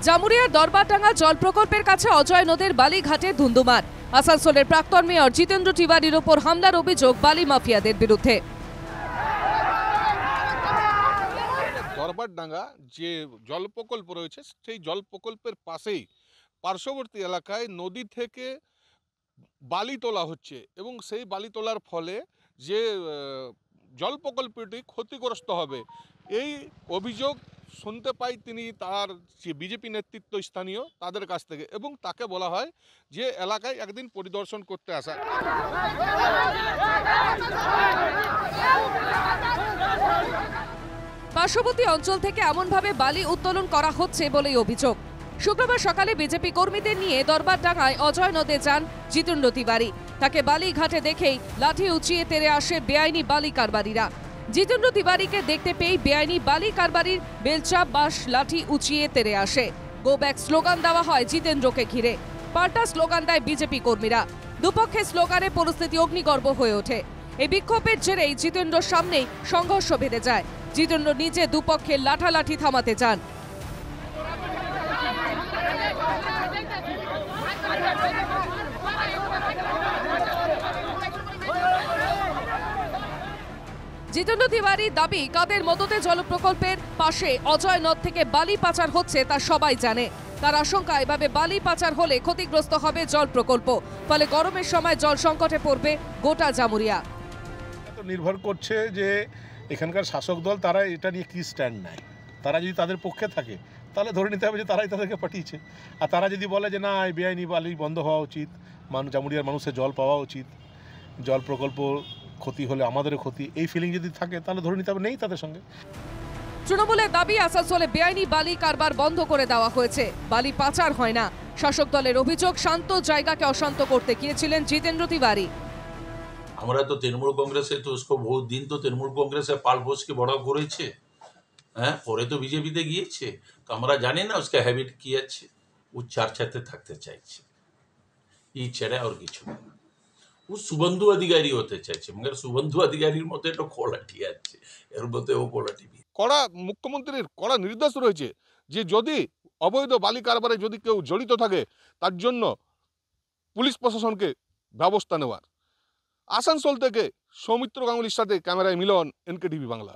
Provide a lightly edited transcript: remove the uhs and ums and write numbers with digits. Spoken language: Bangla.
জামুরিয়ার দরবারডাঙ্গা জল প্রকল্পের কাছে অজয় নদের বালিঘাটে ধুন্ধুমার। আসানসোলের প্রাক্তন মেয়র জিতেন্দ্র তিওয়ারির ওপর হামলার অভিযোগ বালি মাফিয়াদের বিরুদ্ধে। দরবারডাঙ্গা যে জল প্রকল্প রয়েছে সেই জল প্রকল্পের পাশেই পার্শ্ববর্তী এলাকায় নদী থেকে বালি তোলা হচ্ছে এবং সেই বালি তোলার ফলে যে জল প্রকল্পটি ক্ষতিগ্রস্ত হবে এই অভিযোগ শুনতে পাই তিনি তার যে বিজেপি নেতৃত্ব স্থানীয় তাদের কাছ থেকে, এবং তাকে বলা হয় যে এলাকায় একদিন পরিদর্শন করতে আসা। পার্শ্ববর্তী অঞ্চল থেকে এমনভাবে বালি উত্তোলন করা হচ্ছে বলেই অভিযোগ। শুক্রবার সকালে বিজেপি কর্মীদের নিয়ে দরবারডাঙ্গায় অজয় নদে যান জিতেন্দ্র তিওয়ারি। তাকে বালি ঘাটে দেখেই লাঠি উঁচিয়ে তেড়ে আসে বেআইনি বালি কারবারিরা। জিতেন্দ্র তিওয়ারিকে দেখতে পেয়ে বেআইনি বালি কারবারির বেলচা বাঁশ লাঠি উঁচিয়ে তেড়ে আসে। গো ব্যাক স্লোগান দেওয়া হয় জিতেন্দ্রকে ঘিরে। পাল্টা স্লোগান দেয় বিজেপি কর্মীরা। দুপক্ষের স্লোগানে পরিস্থিতি অগ্নিগর্ভ হয়ে ওঠে। এই বিক্ষোভের জেরেই জিতেন্দ্রর সামনেই সংঘর্ষ বেঁধে যায়। জিতেন্দ্র নিজে দুপক্ষের লাঠালাঠি থামাতে চান। জিতেন্দ্র তিওয়ারির দাবি, কাদের মদতে জল প্রকল্পের পাশে অজয় নদ থেকে বালি পাচার হচ্ছে তা সবাই জানে। তার আশঙ্কা, এভাবে বালি পাচার হলে ক্ষতিগ্রস্ত হবে জল প্রকল্প, ফলে গরমের সময় জল সংকটে পড়বে গোটা জামুরিয়া। নির্ভর করছে যে এখানকার শাসক দল তারা এটা নিয়ে কি স্ট্যান্ড নেয়। তারা যদি তাদের পক্ষে থাকে তাহলে ধরে নিতে হবে যে তারাই তাদেরকে পাঠিয়েছে, আর তারা যদি বলে যে না বেআইনি বালি বন্ধ হওয়া উচিত, জামুরিয়ার মানুষের জল পাওয়া উচিত, জল প্রকল্প ক্ষতি হলে আমাদেরও ক্ষতি, এই ফিলিং যদি থাকে তাহলে ধরে নিতে হবে নেই তাদের সঙ্গে। তৃণমূলের দাবি, আসানসোলে বেআইনি বালি কারবার বন্ধ করে দেওয়া হয়েছে, বালি পাচার হয় না। শাসক দলের অভিযোগ, শান্ত জায়গাকে অশান্ত করতে গিয়েছিলেন জিতেন্দ্র তিওয়ারি। আমরা তো তৃণমূল কংগ্রেসে তো उसको बहुत दिन তো তৃণমূল কংগ্রেসে পাল পোষ के বড় করেছে, হ্যাঁ, পরে তো বিজেপিতে গিয়েছে। তো আমরা জানি না उसका হ্যাবিট কি আছে। ও চর্চাতে থাকতে চাইছে, এই ছেড়ে আর কিছু না। ও শুভেন্দু অধিকারী হতে চাইছে, মগর শুভেন্দু অধিকারীর মতো একটা কোয়ালিটি আছে, এর মধ্যে ও কোয়ালিটি। কড়া মুখ্যমন্ত্রীর কড়া নির্দেশ রয়েছে যে যদি অবৈধ বালি কারবারে যদি কেউ জড়িত থাকে তার জন্য পুলিশ প্রশাসনকে ব্যবস্থা নেওয়ার। আসানসোল থেকে সৌমিত্র গাঙ্গুলির সাথে ক্যামেরায় মিলন, NKTV বাংলা।